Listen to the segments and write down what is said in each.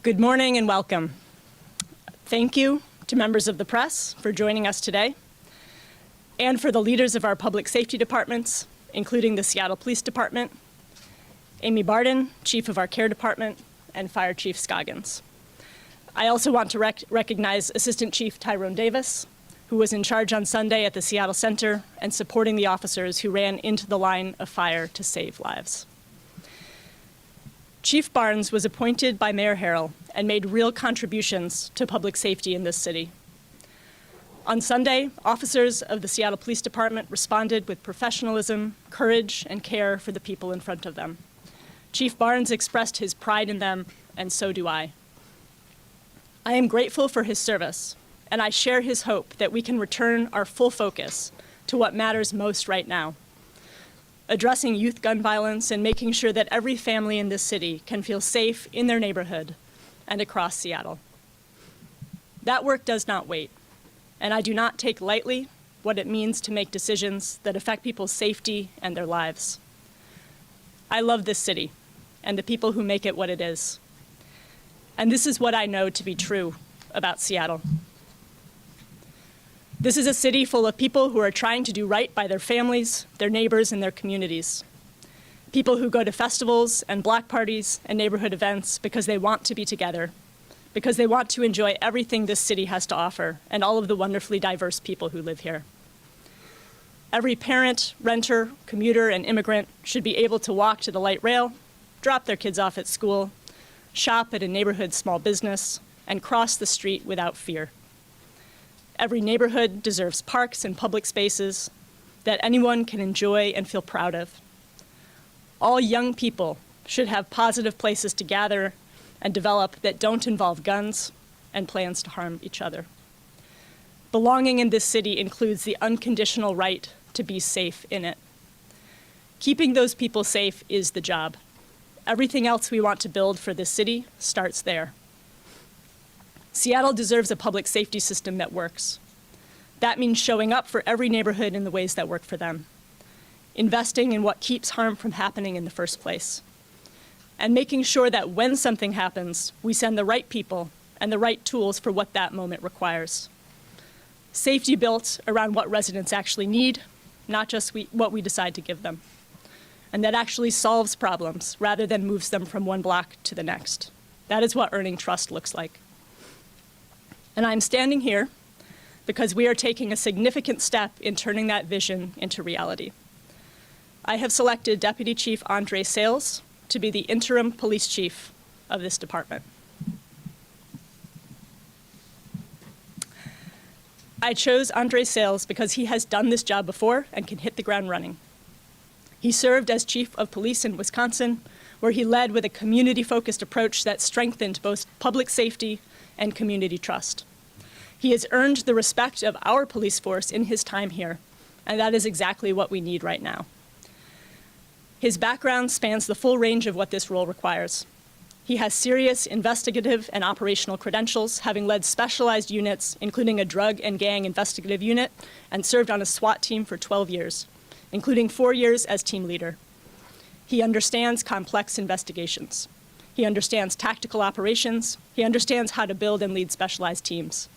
Good morning and welcome. Thank you to members of the press for joining us today, and for the leaders of our public safety departments, including the Seattle Police Department, Amy Barden, Chief of our Care Department, and Fire Chief Scoggins. I also want to recognize Assistant Chief Tyrone Davis, who was in charge on Sunday at the Seattle Center and supporting the officers who ran into the line of fire to save lives. Chief Barnes was appointed by Mayor Harrell and made real contributions to public safety in this city. On Sunday, officers of the Seattle Police Department responded with professionalism, courage, and care for the people in front of them. Chief Barnes expressed his pride in them, and so do I. I am grateful for his service, and I share his hope that we can return our full focus to what matters most right now: addressing youth gun violence and making sure that every family in this city can feel safe in their neighborhood and across Seattle. That work does not wait, and I do not take lightly what it means to make decisions that affect people's safety and their lives. I love this city and the people who make it what it is. And this is what I know to be true about Seattle. This is a city full of people who are trying to do right by their families, their neighbors, and their communities. People who go to festivals and block parties and neighborhood events because they want to be together, because they want to enjoy everything this city has to offer and all of the wonderfully diverse people who live here. Every parent, renter, commuter, and immigrant should be able to walk to the light rail, drop their kids off at school, shop at a neighborhood small business, and cross the street without fear. Every neighborhood deserves parks and public spaces that anyone can enjoy and feel proud of. All young people should have positive places to gather and develop that don't involve guns and plans to harm each other. Belonging in this city includes the unconditional right to be safe in it. Keeping those people safe is the job. Everything else we want to build for this city starts there. Seattle deserves a public safety system that works. That means showing up for every neighborhood in the ways that work for them, investing in what keeps harm from happening in the first place, and making sure that when something happens, we send the right people and the right tools for what that moment requires. Safety built around what residents actually need, not just what we decide to give them, and that actually solves problems rather than moves them from one block to the next. That is what earning trust looks like. And I'm standing here because we are taking a significant step in turning that vision into reality. I have selected Deputy Chief Andre Sayles to be the interim police chief of this department. I chose Andre Sayles because he has done this job before and can hit the ground running. He served as chief of police in Wisconsin, where he led with a community-focused approach that strengthened both public safety and community trust. He has earned the respect of our police force in his time here, and that is exactly what we need right now. His background spans the full range of what this role requires. He has serious investigative and operational credentials, having led specialized units, including a drug and gang investigative unit, and served on a SWAT team for 12 years, including 4 years as team leader. He understands complex investigations. He understands tactical operations. He understands how to build and lead specialized teams.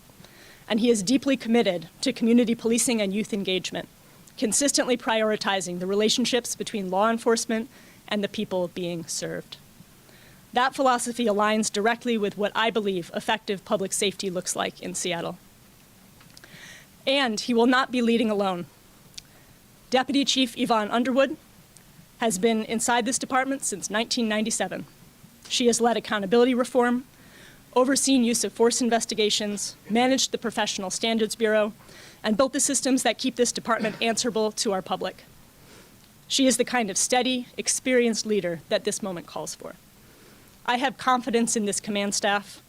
And he is deeply committed to community policing and youth engagement, consistently prioritizing the relationships between law enforcement and the people being served. That philosophy aligns directly with what I believe effective public safety looks like in Seattle. And he will not be leading alone. Deputy Chief Yvonne Underwood has been inside this department since 1997. She has led accountability reform, overseen use of force investigations, managed the Professional Standards Bureau, and built the systems that keep this department answerable to our public. She is the kind of steady, experienced leader that this moment calls for. I have confidence in this command staff,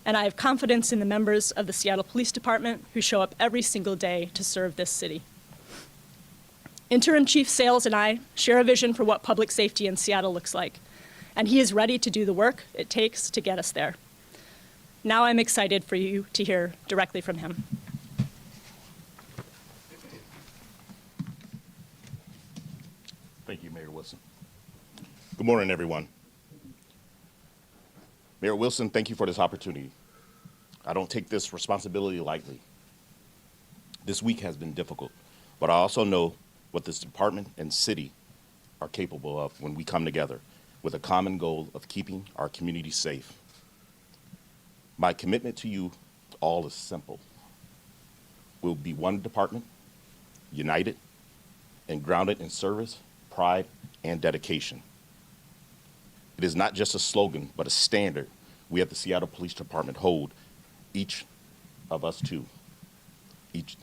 and I have confidence in the members of the Seattle Police Department who show up every single day to serve this city. Interim Chief Sayles and I share a vision for what public safety in Seattle looks like, and he is ready to do the work it takes to get us there. Now I'm excited for you to hear directly from him. Thank you, Mayor Wilson. Good morning, everyone. Mayor Wilson, thank you for this opportunity. I don't take this responsibility lightly. This week has been difficult, but I also know what this department and city are capable of when we come together with a common goal of keeping our community safe. My commitment to you all is simple. We'll be one department, united and grounded in service, pride, and dedication. It is not just a slogan, but a standard we at the Seattle Police Department hold each of us to.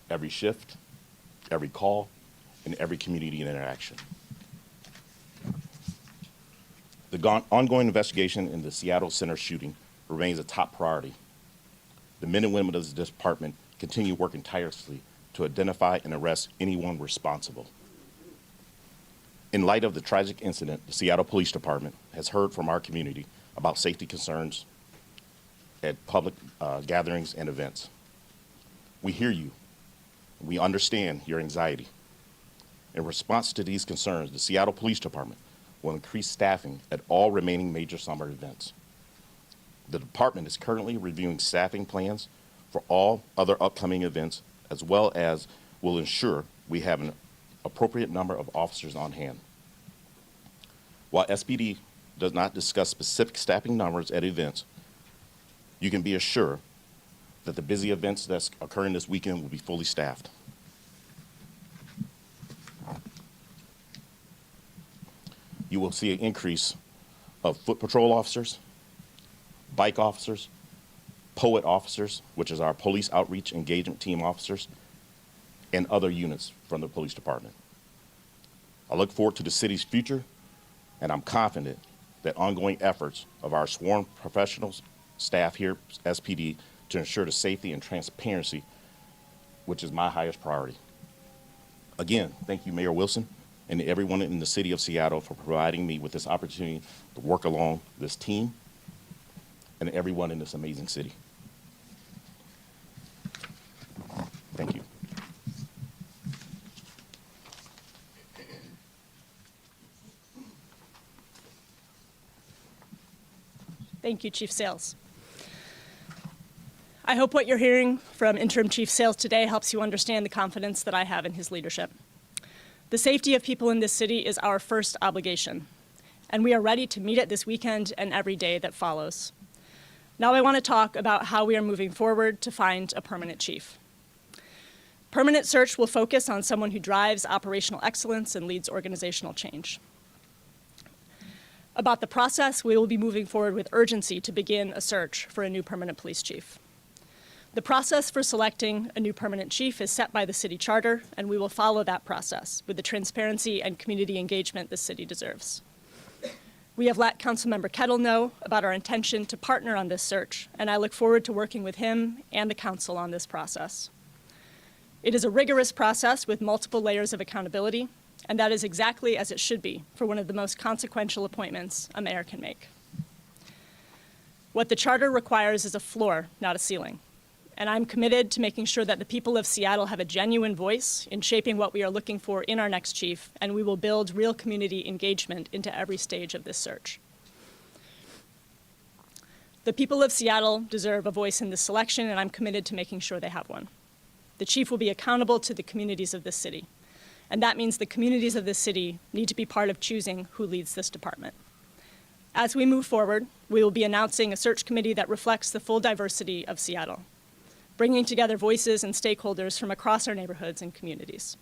Every shift, every call, and every community interaction. The ongoing investigation in the Seattle Center shooting remains a top priority. The men and women of this department continue working tirelessly to identify and arrest anyone responsible. In light of the tragic incident, the Seattle Police Department has heard from our community about safety concerns at public gatherings and events. We hear you. We understand your anxiety. In response to these concerns, the Seattle Police Department will increase staffing at all remaining major summer events. The department is currently reviewing staffing plans for all other upcoming events, as well as will ensure we have an appropriate number of officers on hand. While SPD does not discuss specific staffing numbers at events, you can be assured that the busy events that's occurring this weekend will be fully staffed. You will see an increase of foot patrol officers, bike officers, POET officers, which is our police outreach engagement team officers, and other units from the police department. I look forward to the city's future, and I'm confident that ongoing efforts of our sworn professionals, staff here at SPD, to ensure the safety and transparency, which is my highest priority. Again, thank you, Mayor Wilson, and everyone in the city of Seattle for providing me with this opportunity to work along this team and everyone in this amazing city. Thank you. Thank you, Chief Sayles. I hope what you're hearing from Interim Chief Sayles today helps you understand the confidence that I have in his leadership. The safety of people in this city is our first obligation, and we are ready to meet it this weekend and every day that follows. Now I want to talk about how we are moving forward to find a permanent chief. Permanent search will focus on someone who drives operational excellence and leads organizational change. About the process, we will be moving forward with urgency to begin a search for a new permanent police chief. The process for selecting a new permanent chief is set by the city charter, and we will follow that process with the transparency and community engagement the city deserves. We have let Councilmember Kettle know about our intention to partner on this search, and I look forward to working with him and the council on this process. It is a rigorous process with multiple layers of accountability, and that is exactly as it should be for one of the most consequential appointments a mayor can make. What the charter requires is a floor, not a ceiling. And I'm committed to making sure that the people of Seattle have a genuine voice in shaping what we are looking for in our next chief, and we will build real community engagement into every stage of this search. The people of Seattle deserve a voice in this selection, and I'm committed to making sure they have one. The chief will be accountable to the communities of this city, and that means the communities of this city need to be part of choosing who leads this department. As we move forward, we will be announcing a search committee that reflects the full diversity of Seattle, bringing together voices and stakeholders from across our neighborhoods and communities.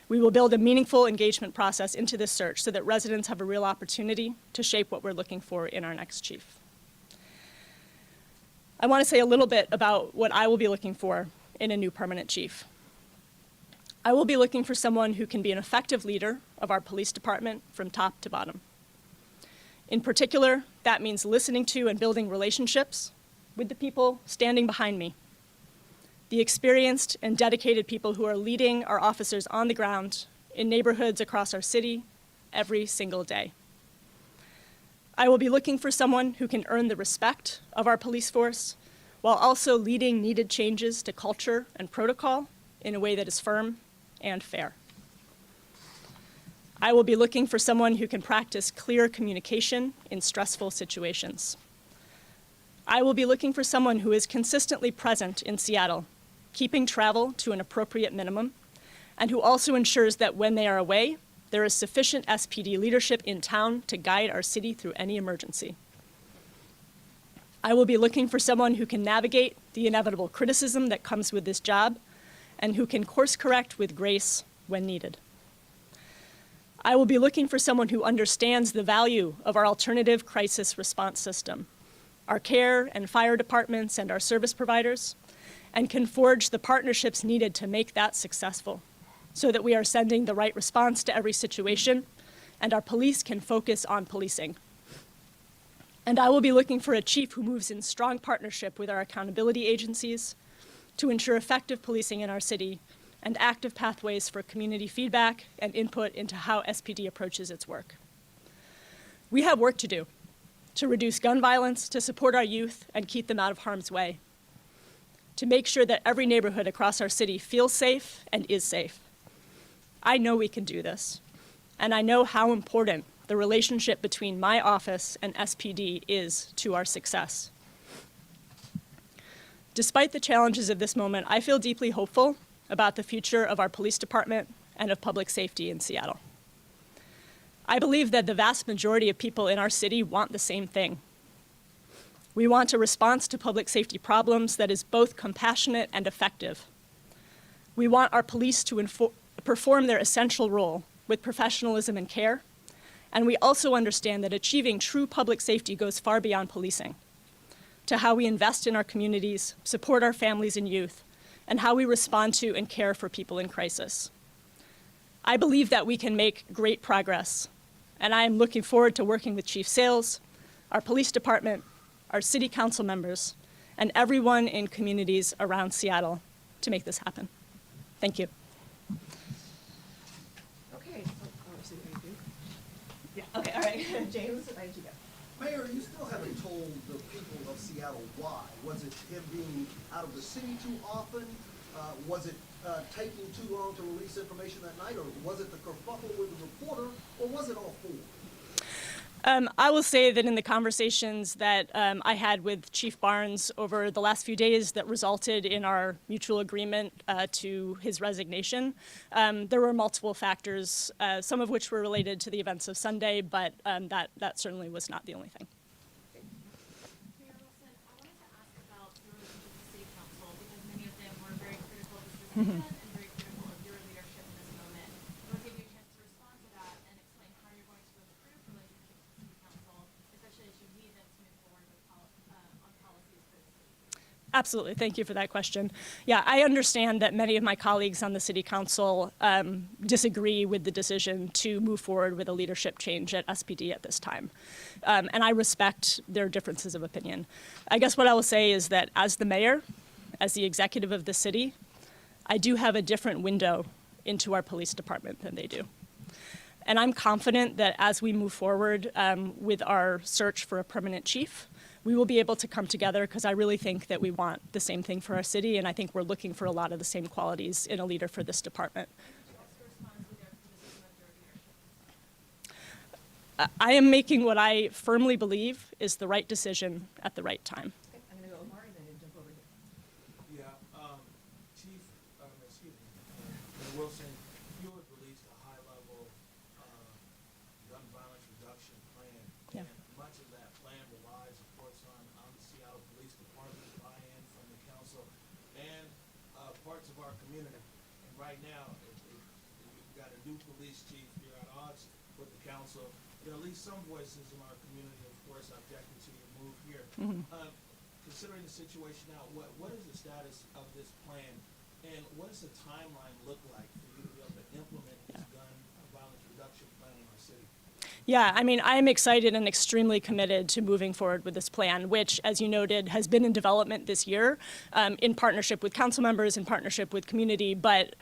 We will build a meaningful engagement process into this search so that residents have a real opportunity to shape what we're looking for in our next chief. I want to say a little bit about what I will be looking for in a new permanent chief. I will be looking for someone who can be an effective leader of our police department from top to bottom. In particular, that means listening to and building relationships with the people standing behind me, the experienced and dedicated people who are leading our officers on the ground in neighborhoods across our city every single day. I will be looking for someone who can earn the respect of our police force while also leading needed changes to culture and protocol in a way that is firm and fair. I will be looking for someone who can practice clear communication in stressful situations. I will be looking for someone who is consistently present in Seattle, keeping travel to an appropriate minimum, and who also ensures that when they are away, there is sufficient SPD leadership in town to guide our city through any emergency. I will be looking for someone who can navigate the inevitable criticism that comes with this job and who can course correct with grace when needed. I will be looking for someone who understands the value of our alternative crisis response system, our care and fire departments and our service providers, and can forge the partnerships needed to make that successful so that we are sending the right response to every situation and our police can focus on policing. And I will be looking for a chief who moves in strong partnership with our accountability agencies to ensure effective policing in our city and active pathways for community feedback and input into how SPD approaches its work. We have work to do to reduce gun violence, to support our youth and keep them out of harm's way, to make sure that every neighborhood across our city feels safe and is safe. I know we can do this, and I know how important the relationship between my office and SPD is to our success. Despite the challenges of this moment, I feel deeply hopeful about the future of our police department and of public safety in Seattle. I believe that the vast majority of people in our city want the same thing. We want a response to public safety problems that is both compassionate and effective. We want our police to perform their essential role with professionalism and care, and we also understand that achieving true public safety goes far beyond policing, to how we invest in our communities, support our families and youth, and how we respond to and care for people in crisis. I believe that we can make great progress, and I am looking forward to working with Chief Sayles, our police department, our city council members, and everyone in communities around Seattle to make this happen. Thank you. Okay. Yeah, okay, all right. James, why did you go? Mayor, you still haven't told the people of Seattle why. Was it him being out of the city too often? Was it taking too long to release information that night? Or was it the kerfuffle with the reporter? Or was it all four? I will say that in the conversations that I had with Chief Barnes over the last few days that resulted in our mutual agreement to his resignation, there were multiple factors, some of which were related to the events of Sunday, but that certainly was not the only thing. Mayor Wilson, I wanted to ask about your relationship with the City Council because many of them were very critical of this decision and very critical of your leadership in this moment. I want to give you a chance to respond to that and explain how you're going to improve relationships with the City Council, especially as you need them to move forward with on policies for the city. Absolutely. Thank you for that question. Yeah, I understand that many of my colleagues on the City Council disagree with the decision to move forward with a leadership change at SPD at this time. And I respect their differences of opinion. I guess what I will say is that as the mayor, as the executive of the city, I do have a different window into our police department than they do. And I'm confident that as we move forward with our search for a permanent chief, we will be able to come together because I really think that we want the same thing for our city, and I think we're looking for a lot of the same qualities in a leader for this department. I am making what I firmly believe is the right decision at the right time. Okay, I'm going to go Omar and then jump over here. Yeah, Chief, excuse me, Mayor Wilson, you had released a high-level gun violence reduction plan. Yeah. And much of that plan relies, of course, on the Seattle Police Department buy-in from the council and parts of our community. And right now, we've got a new police chief. You're at odds with the council. There are at least some voices in our community, of course, objecting to your move here. Considering the situation now, what is the status of this plan, and what does the timeline look like for you to be able to implement this gun violence reduction plan in our city? Yeah, I mean, I am excited and extremely committed to moving forward with this plan, which, as you noted, has been in development this year in partnership with council members, in partnership with community, but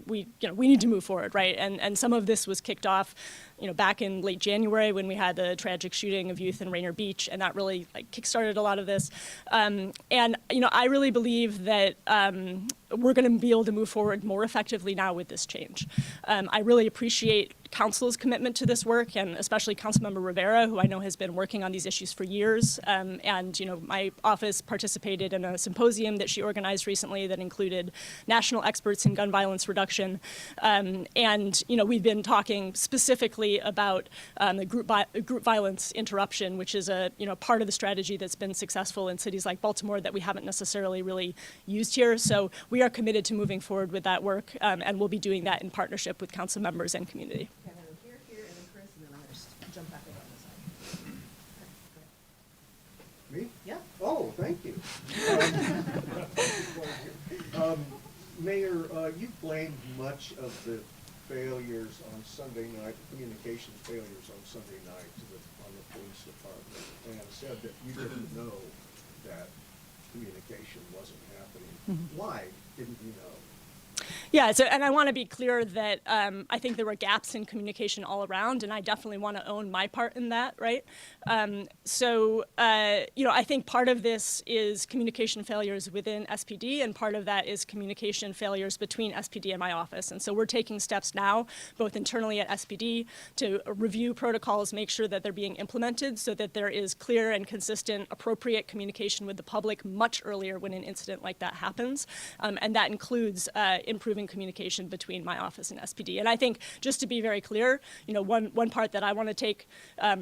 we need to move forward, right? And some of this was kicked off back in late January when we had the tragic shooting of youth in Rainier Beach, and that really kickstarted a lot of this. And I really believe that we're going to be able to move forward more effectively now with this change. I really appreciate Council's commitment to this work, and especially Councilmember Rivera, who I know has been working on these issues for years. And my office participated in a symposium that she organized recently that included national experts in gun violence reduction. And we've been talking specifically about the group violence interruption, which is a part of the strategy that's been successful in cities like Baltimore that we haven't necessarily really used here. So we are committed to moving forward with that work, and we'll be doing that in partnership with council members and community. Okay, then here, and then Chris, and then I'm gonna just jump back over on this side. Okay, go ahead. Me? Yeah. Oh, thank you. Mayor, you blamed much of the failures on Sunday night, communications failures on Sunday night on the police department, and said that you didn't know that communication wasn't happening. Why didn't you know? Yeah, and I want to be clear that I think there were gaps in communication all around, and I definitely want to own my part in that, right? I think part of this is communication failures within SPD, and part of that is communication failures between SPD and my office. And so we're taking steps now, both internally at SPD, to review protocols, make sure that they're being implemented so that there is clear and consistent, appropriate communication with the public much earlier when an incident like that happens. And that includes improving communication between my office and SPD. And I think, just to be very clear, one part that I want to take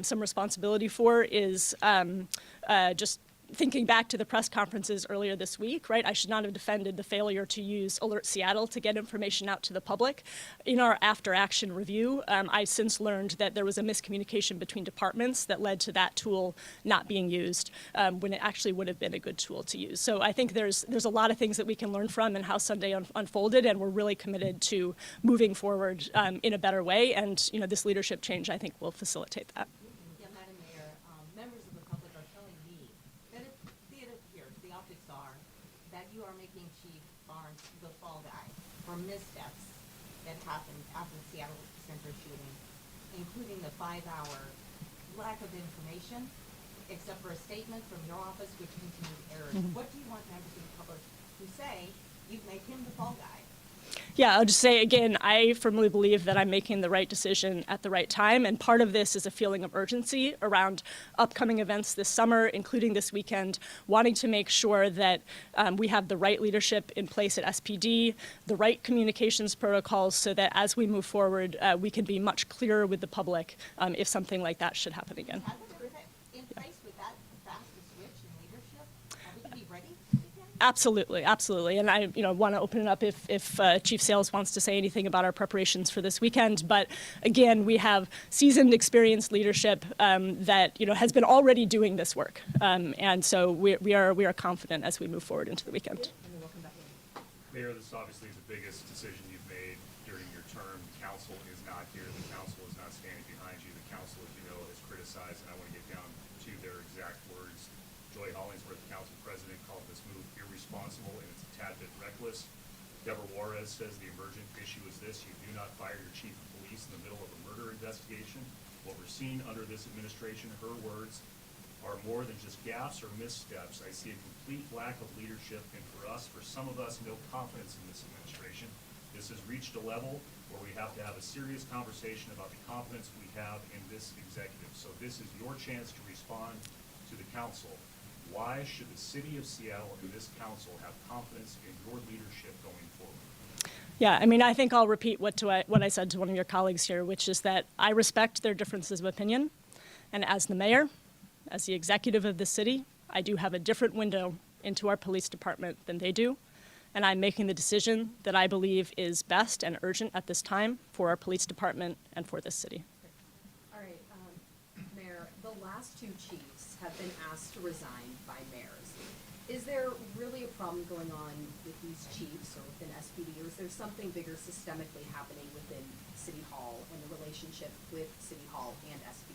some responsibility for is just thinking back to the press conferences earlier this week, right? I should not have defended the failure to use Alert Seattle to get information out to the public. In our after-action review, I've since learned that there was a miscommunication between departments that led to that tool not being used when it actually would have been a good tool to use. So I think there's a lot of things that we can learn from and how Sunday unfolded, and we're really committed to moving forward in a better way. And this leadership change, I think, will facilitate that. Yeah, Madam Mayor, members of the public are telling me that it appears, the optics are, that you are making Chief Barnes the fall guy for missteps that happened after the Seattle Center shooting, including the 5-hour lack of information, except for a statement from your office which contained errors. What do you want members of the public to say? You've made him the fall guy. Yeah, I'll just say again, I firmly believe that I'm making the right decision at the right time, and part of this is a feeling of urgency around upcoming events this summer, including this weekend, wanting to make sure that we have the right leadership in place at SPD, the right communications protocols, so that as we move forward, we can be much clearer with the public if something like that should happen again. Have we been in place with that fast a switch in leadership? Are we to be ready again? Absolutely. And I want to open it up if Chief Sayles wants to say anything about our preparations for this weekend. But again, we have seasoned, experienced leadership that has been already doing this work. And so we are confident as we move forward into the weekend. And then we'll come back in. Mayor, this obviously is the biggest decision you've made during your term. The council is not here. The council is not standing behind you. The council, as you know, has criticized, and I want to get down to their exact words. Joy Hollingsworth, the council president, called this move irresponsible and it's a tad bit reckless. Deborah Juarez says the emergent issue is this: you do not fire your chief of police in the middle of a murder investigation. What we're seeing under this administration, her words, are more than just gaffes or missteps. I see a complete lack of leadership, and for some of us, no confidence in this administration. This has reached a level where we have to have a serious conversation about the confidence we have in this executive. So this is your chance to respond to the council. Why should the city of Seattle and this council have confidence in your leadership going forward? Yeah, I think I'll repeat what I said to one of your colleagues here, which is that I respect their differences of opinion. And as the mayor, as the executive of the city, I do have a different window into our police department than they do. And I'm making the decision that I believe is best and urgent at this time for our police department and for this city. All right, Mayor, the last two chiefs have been asked to resign by mayors. Is there really a problem going on with these chiefs or within SPD, or is there something bigger systemically happening within City Hall and the relationship with City Hall and SPD?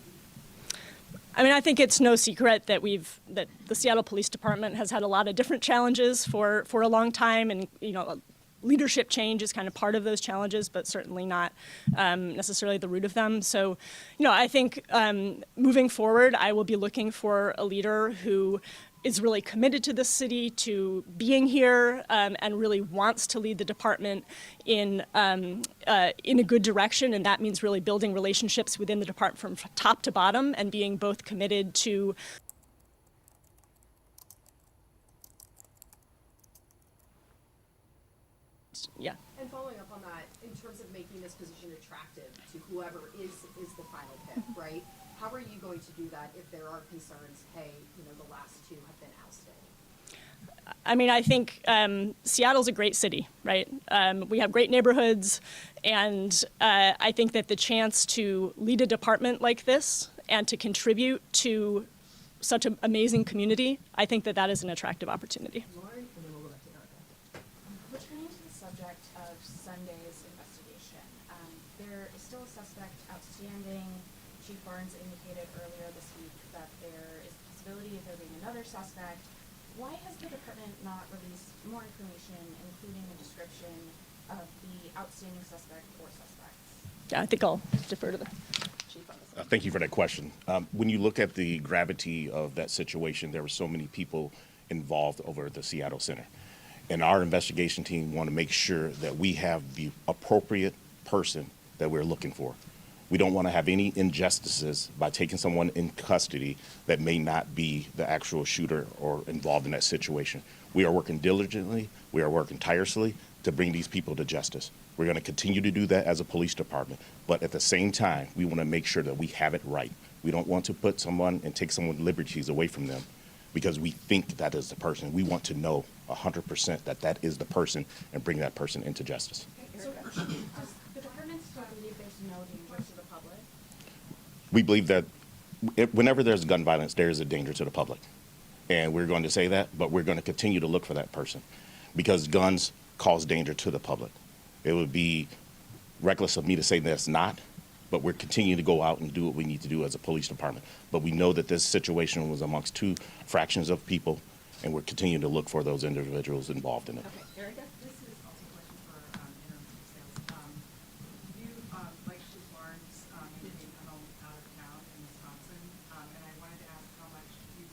I think it's no secret that the Seattle Police Department has had a lot of different challenges for a long time, and leadership change is kind of part of those challenges, but certainly not necessarily the root of them. So, I think moving forward, I will be looking for a leader who is really committed to this city, to being here, and really wants to lead the department in a good direction. And that means really building relationships within the department from top to bottom and being both committed to yeah. And following up on that, in terms of making this position attractive to whoever is the final pick, right? How are you going to do that if there are concerns, hey, the last two have been ousted? I mean, I think Seattle's a great city, right? We have great neighborhoods, and I think that the chance to lead a department like this and to contribute to such an amazing community, I think that is an attractive opportunity. Returning to the subject of Sunday's investigation, there is still a suspect outstanding. Chief Barnes indicated earlier this week that there is the possibility of there being another suspect. Why has the department not released more information, including a description of the outstanding suspect or suspects? Yeah, I think I'll defer to the chief on this. Thank you for that question. When you look at the gravity of that situation, there were so many people involved over at the Seattle Center. And our investigation team want to make sure that we have the appropriate person that we're looking for. We don't want to have any injustices by taking someone in custody that may not be the actual shooter or involved in that situation. We are working diligently, we are working tirelessly to bring these people to justice. We're going to continue to do that as a police department, but at the same time, we want to make sure that we have it right. We don't want to put someone and take someone's liberties away from them because we think that is the person. We want to know 100% that is the person and bring that person into justice. So, does the department still believe there's no danger to the public? We believe that whenever there's gun violence, there is a danger to the public. And we're going to say that, but we're going to continue to look for that person because guns cause danger to the public. It would be reckless of me to say that's not, but we're continuing to go out and do what we need to do as a police department. But we know that this situation was amongst two fractions of people, and we're continuing to look for those individuals involved in it. Okay, Erica? This is also a question for interim Chief Sayles. You, like Chief Barnes, maintain a home out of town in Wisconsin, and I wanted to ask how much you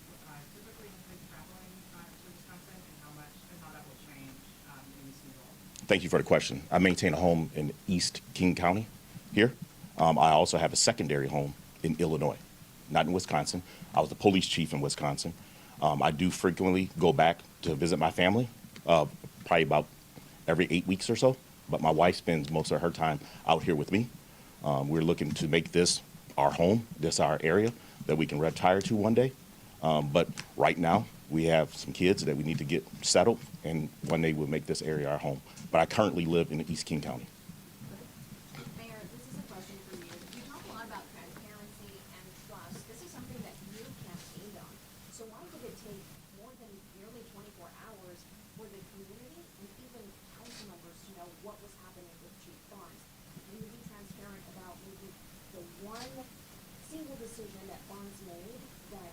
typically have been traveling to Wisconsin and how that will change in this new role. Thank you for the question. I maintain a home in East King County here. I also have a secondary home in Illinois, not in Wisconsin. I was the police chief in Wisconsin. I do frequently go back to visit my family, probably about every 8 weeks or so. But my wife spends most of her time out here with me. We're looking to make this our home, this our area that we can retire to one day. But right now, we have some kids that we need to get settled, and one day we'll make this area our home. But I currently live in East King County. Mayor, this is a question for you. You talk a lot about transparency and trust. This is something that you campaigned on. So why did it take more than nearly 24 hours for the community and even council members to know what was happening with Chief Barnes? Can you be transparent about maybe the one single decision that Barnes made that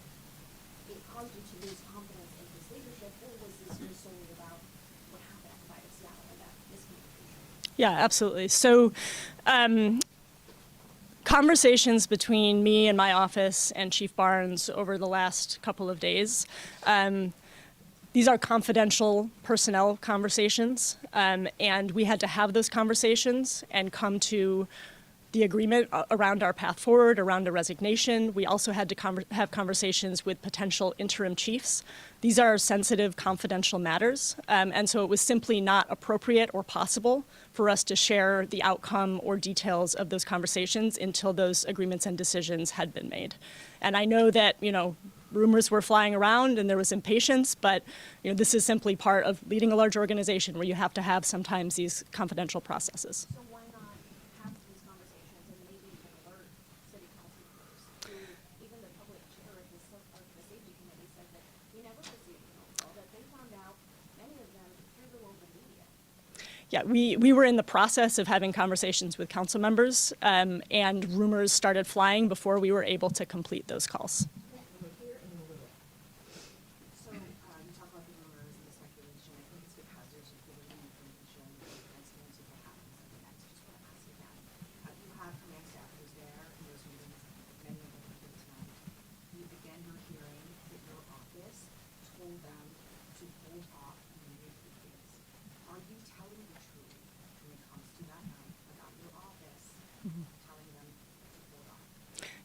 it caused you to lose confidence in his leadership, or was this just solely about what happened outside of Seattle and that miscommunication? Yeah, absolutely. So conversations between me and my office and Chief Barnes over the last couple of days, these are confidential personnel conversations, and we had to have those conversations and come to the agreement around our path forward, around a resignation. We also had to have conversations with potential interim chiefs. These are sensitive, confidential matters, and so it was simply not appropriate or possible for us to share the outcome or details of those conversations until those agreements and decisions had been made. And I know that, rumors were flying around and there was impatience, but this is simply part of leading a large organization where you have to have sometimes these confidential processes. So why not have these conversations and maybe even alert city council members who, even the public chair of the safety committee said that we never received an overall, that they found out, many of them, through the local media. Yeah, we were in the process of having conversations with council members, and rumors started flying before we were able to complete those calls. So, you talk about the rumors and the speculation. I think it's because there's some conflicting information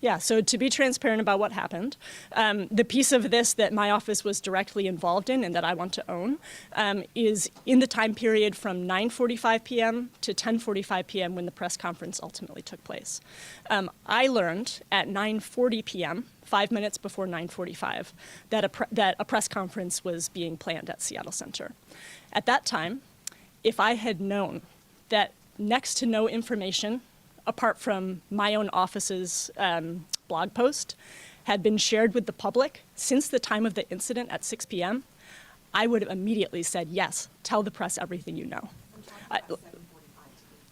Yeah, so to be transparent about what happened, the piece of this that my office was directly involved in and that I want to own is in the time period from 9:45 p.m. to 10:45 p.m. when the press conference ultimately took place. I learned at 9:40 p.m., 5 minutes before 9:45, that a press conference was being planned at Seattle Center. At that time, if I had known that next to no information apart from my own office's blog post, had been shared with the public since the time of the incident at 6 p.m., I would have immediately said, yes, tell the press everything you know.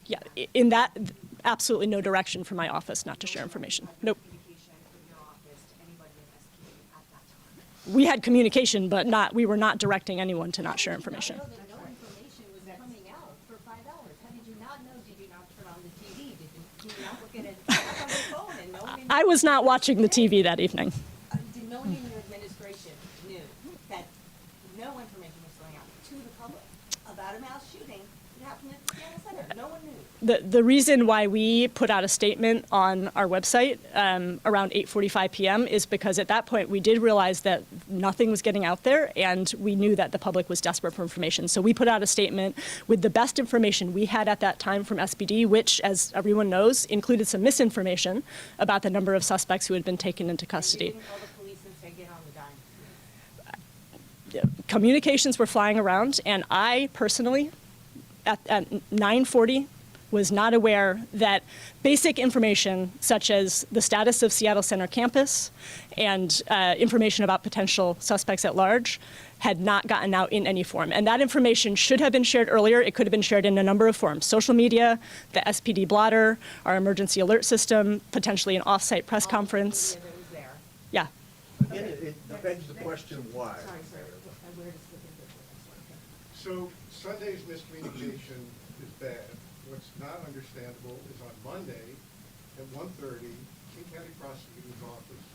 Yeah, in that, absolutely no direction from my office not to share information. Nope. Communication from your office to anybody in SPD at that time? We had communication, but we were not directing anyone to not share information. No information was coming out for 5 hours. How did you not know? Did you not turn on the TV? Did you not look at it on your phone and no one? I was not watching the TV that evening. Did no one in your administration knew that no information was going out to the public about a mass shooting that happened at the Seattle Center? No one knew. The reason why we put out a statement on our website around 8:45 p.m. is because at that point we did realize that nothing was getting out there, and we knew that the public was desperate for information. So we put out a statement with the best information we had at that time from SPD, which, as everyone knows, included some misinformation about the number of suspects who had been taken into You custody. didn't call the police and say, get on the dime. Communications were flying around, and I personally, at 9:40, was not aware that basic information such as the status of Seattle Center campus and information about potential suspects at large had not gotten out in any form. And that information should have been shared earlier. It could have been shared in a number of forms: social media, the SPD blotter, our emergency alert system, potentially an off-site press conference. That was there. Yeah. Again, it begs the question why. Sorry, sir. Where does the thing go? So Sunday's miscommunication is bad. What's not understandable is on Monday at 1:30, King County Prosecutor's Office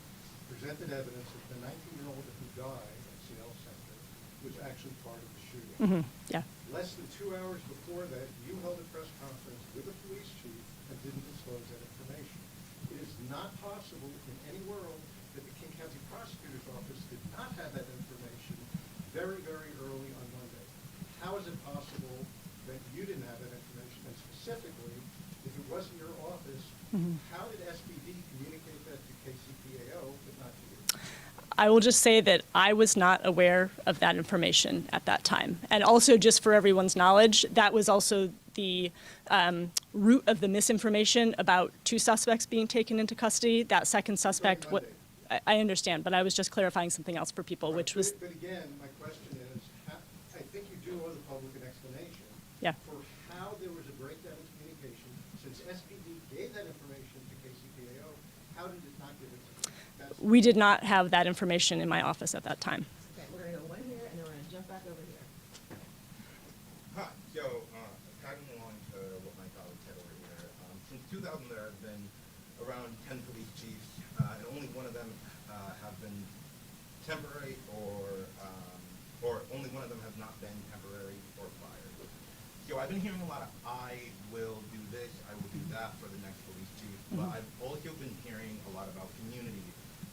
presented evidence that the 19-year-old who died at Sayles Center was actually part of the shooting. Yeah. Less than 2 hours before that, you held a press conference with the police chief and didn't disclose that information. It is not possible in any world that the King County Prosecutor's Office did not have that information very, very early on Monday. How is it possible that you didn't have that information? And specifically, if it wasn't your office, how did SPD communicate that to KCPAO but not to you? I will just say that I was not aware of that information at that time. And also, just for everyone's knowledge, that was also the root of the misinformation about 2 suspects being taken into custody. That second suspect, Monday. I understand, but I was just clarifying something else for people, which was, But again, my question is, I think you do owe the public an explanation. Yeah. For how there was a breakdown in communication, since SPD gave that information to KCPAO, how did it not give it to you? That's- we did not have that information in my office at that time. Okay, we're gonna go one here and then we're gonna jump back over here. Hi, tagging along to what my colleague said over here. Since 2000, there have been around 10 police chiefs, and only one of them have been temporary or only one of them has not been temporary or fired. So I've been hearing a lot of I will do this, I will do that for the next police chief, but I've also been hearing a lot about community.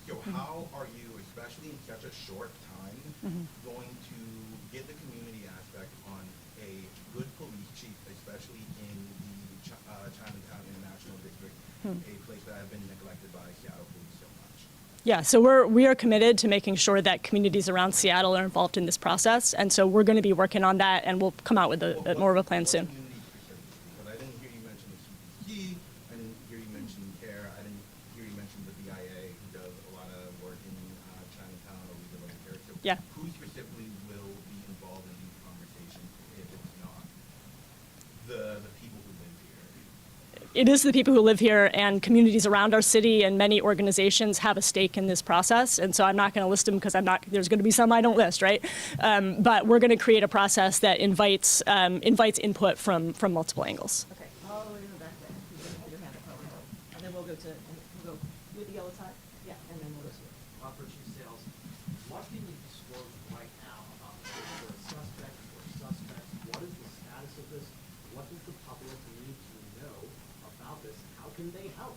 So how are you, especially in such a short time, going to get the community aspect on a good police chief, especially in the Chinatown International District, a place that has been neglected by Seattle police so much? Yeah, so we are committed to making sure that communities around Seattle are involved in this process, and so we're going to be working on that, and we'll come out with more of a plan soon. What community specifically? Because I didn't hear you mention the CPC, I didn't hear you mention CARE, I didn't hear you mention the BIA, who does a lot of work in Chinatown or Legal and CARE. So Yeah. who specifically will be involved in these conversations if it's not the people who live here? It is the people who live here, and communities around our city and many organizations have a stake in this process. And so I'm not going to list them because there's going to be some I don't list, right? But we're going to create a process that invites input from multiple angles. Okay, all the way to the back there. You can put your hand up, and then we'll go with the yellow tie? Yeah, and then we'll go to you. For Chief Sayles, what can you disclose right now about the suspect or suspects? What is the status of this? What does the public need to know about this? How can they help?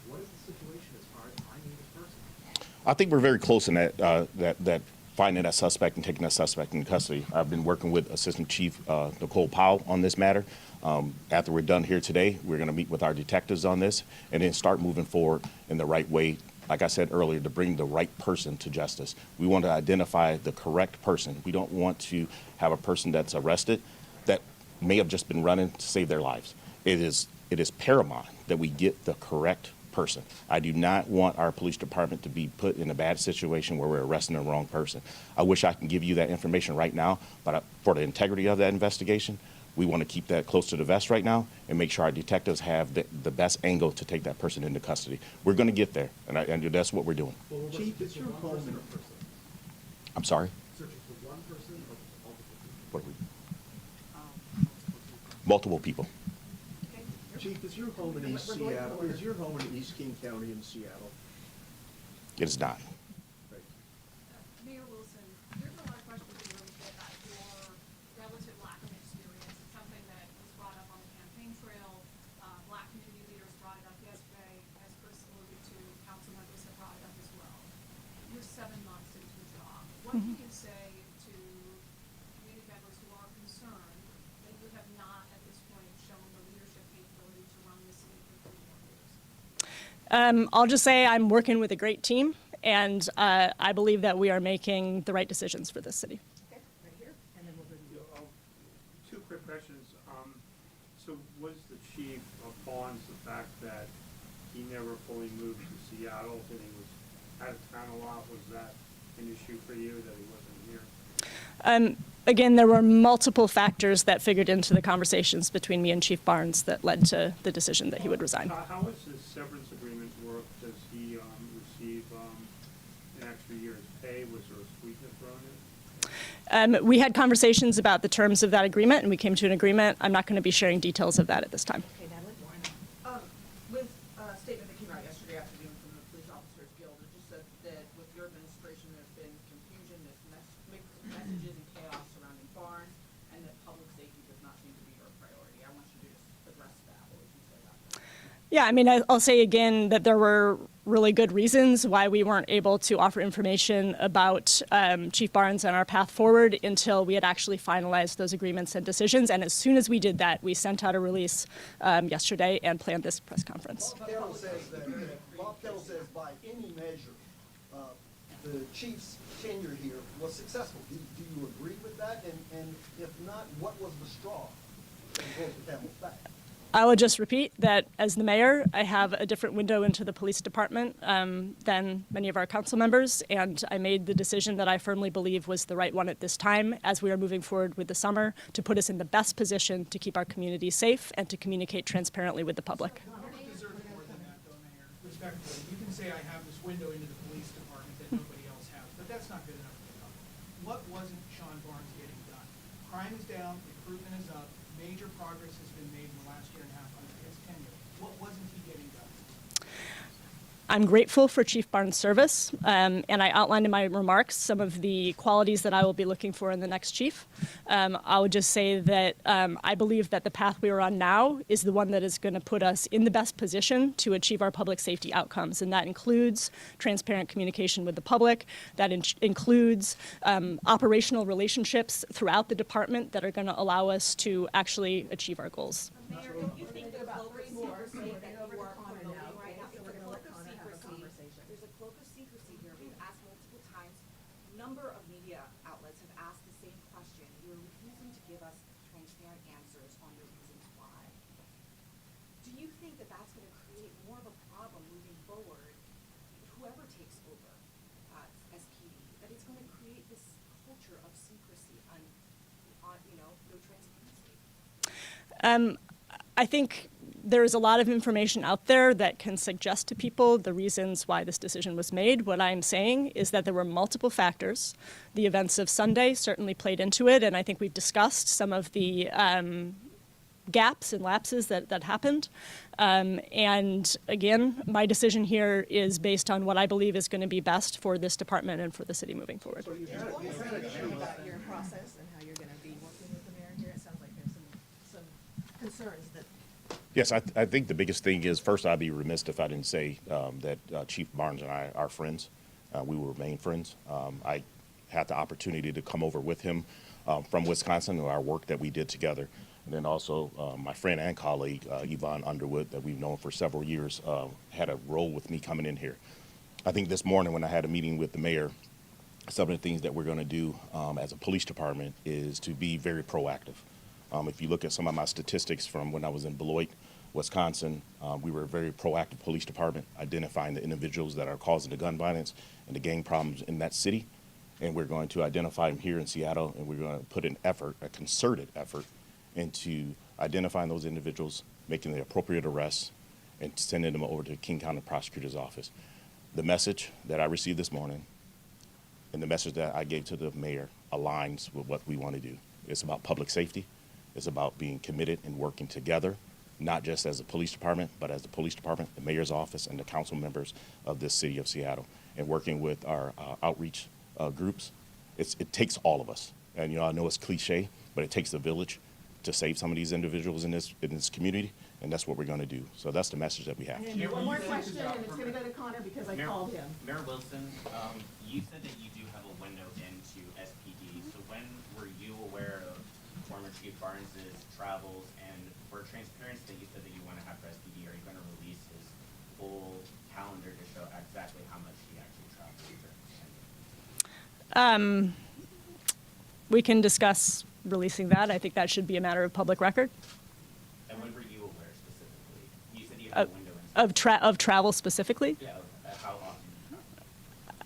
What is the situation as far as I think we're very close in that finding that suspect and taking that suspect into custody. I've been working with Assistant Chief Nicole Powell on this matter. After we're done here today, we're going to meet with our detectives on this and then start moving forward in the right way. Like I said earlier, to bring the right person to justice. We want to identify the correct person. We don't want to have a person that's arrested that may have just been running to save their lives. It is paramount that we get the correct person. I do not want our police department to be put in a bad situation where we're arresting the wrong person. I wish I can give you that information right now, but for the integrity of that investigation, we want to keep that close to the vest right now and make sure our detectives have the best angle to take that person into custody. We're going to get there, and that's what we're doing. Well, was Chief, it is for your one home person in- or person? I'm sorry? Searching for one person or multiple people? What are we? Multiple people. Multiple people. Chief, is your home in East Seattle, is your home in East King County in Seattle? It is not. Right. Mayor Wilson, there's a lot of questions in the room about your relative lack of experience. It's something that was brought up on the campaign trail. Black community leaders brought it up yesterday, as Chris alluded to, council members have brought it up as well. You're 7 months into the job. What can you say to community members who are concerned that you have not, at this point, shown the leadership capability to run the city for 3 more years? I'll just say I'm working with a great team, and I believe that we are making the right decisions for this city. Okay, right here, and then we'll go to you. Two quick questions. So was the chief of bonds the fact that he never fully moved to Seattle, that he was out of town a lot? Was that an issue for you, that he wasn't here? Again, there were multiple factors that figured into the conversations between me and Chief Barnes that led to the decision that he would resign. How does his severance agreement work? Does he receive an extra year's pay? Was there a sweetener thrown in? We had conversations about the terms of that agreement, and we came to an agreement. I'm not going to be sharing details of that at this time. Okay, Natalie? With a statement that came out yesterday afternoon from the Police Officers Guild, it just said that with your administration, there's been confusion, there's mixed messages and chaos surrounding Barnes, and that public safety does not seem to be your priority. I want you to just address that. What would you say about that? Yeah, I mean, I'll say again that there were really good reasons why we weren't able to offer information about Chief Barnes and our path forward until we had actually finalized those agreements and decisions. And as soon as we did that, we sent out a release yesterday and planned this press conference. Bob Kettle says by any measure, the chief's tenure here was successful. Do you agree with that? And if not, what was the straw that broke the camel's back? I will just repeat that as the mayor, I have a different window into the police department than many of our council members, and I made the decision that I firmly believe was the right one at this time as we are moving forward with the summer to put us in the best position to keep our community safe and to communicate transparently with the public. You deserve more than that, though, Mayor. Respectfully, you can say I have this window into the police department that nobody else has, but that's not good enough for the public. What wasn't Sean Barnes getting done? Crime is down, recruitment is up, major progress has been made in the last year and a half under his tenure. What wasn't he getting done? I'm grateful for Chief Barnes' service, and I outlined in my remarks some of the qualities that I will be looking for in the next chief. I would just say that I believe that the path we are on now is the one that is going to put us in the best position to achieve our public safety outcomes, and that includes transparent communication with the public, that includes operational relationships throughout the department that are going to allow us to actually achieve our goals. Mayor, don't you think the cloak of secrecy that you are promoting right now, it's a cloak of secrecy. There's a cloak of secrecy here. We've asked multiple times. A number of media outlets have asked the same question. You're refusing to give us transparent answers on your reasons why. Do you think that that's going to create more of a problem moving forward, whoever takes over SPD, that it's going to create this culture of secrecy on no transparency? I think there is a lot of information out there that can suggest to people the reasons why this decision was made. What I'm saying is that there were multiple factors. The events of Sunday certainly played into it, and I think we've discussed some of the gaps and lapses that happened. And again, my decision here is based on what I believe is going to be best for this department and for the city moving forward. So you had About a your process and how you're going to be working with the mayor here, it sounds like there's some concerns that. Yes, I think the biggest thing is, first, I'd be remiss if I didn't say that Chief Barnes and I are friends. We will remain friends. I had the opportunity to come over with him from Wisconsin, our work that we did together. And then also my friend and colleague, Yvonne Underwood, that we've known for several years, had a role with me coming in here. I think this morning when I had a meeting with the mayor, some of the things that we're going to do as a police department is to be very proactive. If you look at some of my statistics from when I was in Beloit, Wisconsin, we were a very proactive police department, identifying the individuals that are causing the gun violence and the gang problems in that city. And we're going to identify them here in Seattle, and we're going to put an effort, a concerted effort, into identifying those individuals, making the appropriate arrests, and sending them over to King County Prosecutor's Office. The message that I received this morning and the message that I gave to the mayor aligns with what we want to do. It's about public safety. It's about being committed and working together, not just as a police department, but as the police department, the mayor's office, and the council members of this city of Seattle, and working with our outreach groups. It takes all of us. And, you know, I know it's cliche, but it takes a village to save some of these individuals in this community, and that's what we're going to do. So that's the message that we have. And one more question, and it's gonna go to Connor because I called him. Mayor Wilson, you said that you do have a window into SPD. So when were you aware of former Chief Barnes's travels, and for transparency that you said that you want to have for SPD, are you going to release his full calendar to show exactly how much he actually travels during his tenure? We can discuss releasing that. I think that should be a matter of public record. And when were you aware specifically? You said you have a window into Of travel specifically? Yeah, how often?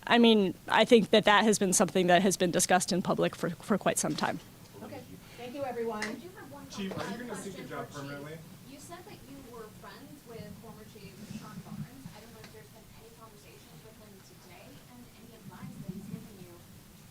I mean, I think that has been something that has been discussed in public for quite some time. Okay, thank you, everyone. I do have one Chief, are you gonna question seek a job for Chief. permanently? You said that you were friends with former Chief Sean Barnes. I don't know if there's been any conversations with him today and any advice that he's given you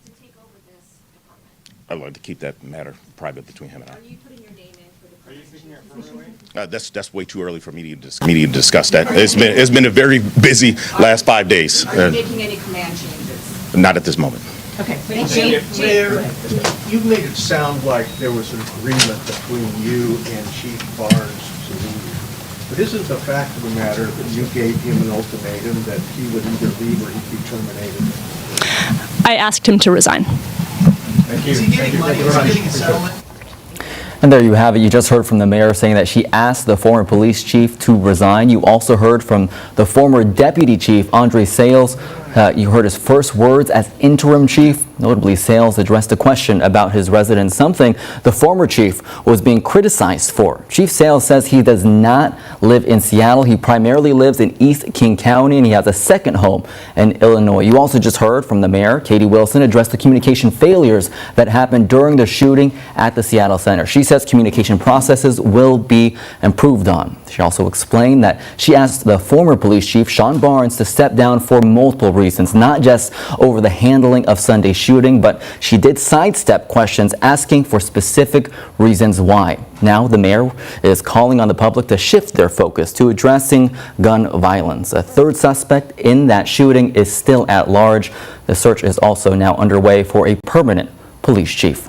to take over this department. I'd like to keep that matter private between him and I. Are you putting your name in for the? Are you seeking it permanently? That's way too early for me to discuss that. It's been a very busy last 5 days. Are you making any command changes? Not at this moment. Okay, thank you. Mayor, you've made it sound like there was an agreement between you and Chief Barnes to leave. But isn't the fact of the matter that you gave him an ultimatum that he would either leave or he'd be terminated? I asked him to resign. Thank you. Is he getting money? Is he getting a settlement? And there you have it. You just heard from the mayor saying that she asked the former police chief to resign. You also heard from the former deputy chief, Sayles. You heard his first words as interim chief. Notably, Sayles addressed a question about his residence, something the former chief was being criticized for. Chief Sayles says he does not live in Seattle. He primarily lives in East King County, and he has a second home in Illinois. You also just heard from the mayor, Katie Wilson, address the communication failures that happened during the shooting at the Seattle Center. She says communication processes will be improved on. She also explained that she asked the former police chief, Sean Barnes, to step down for multiple reasons, not just over the handling of Sunday's shooting, but she did sidestep questions asking for specific reasons why. Now the mayor is calling on the public to shift their focus to addressing gun violence. A third suspect in that shooting is still at large. The search is also now underway for a permanent police chief.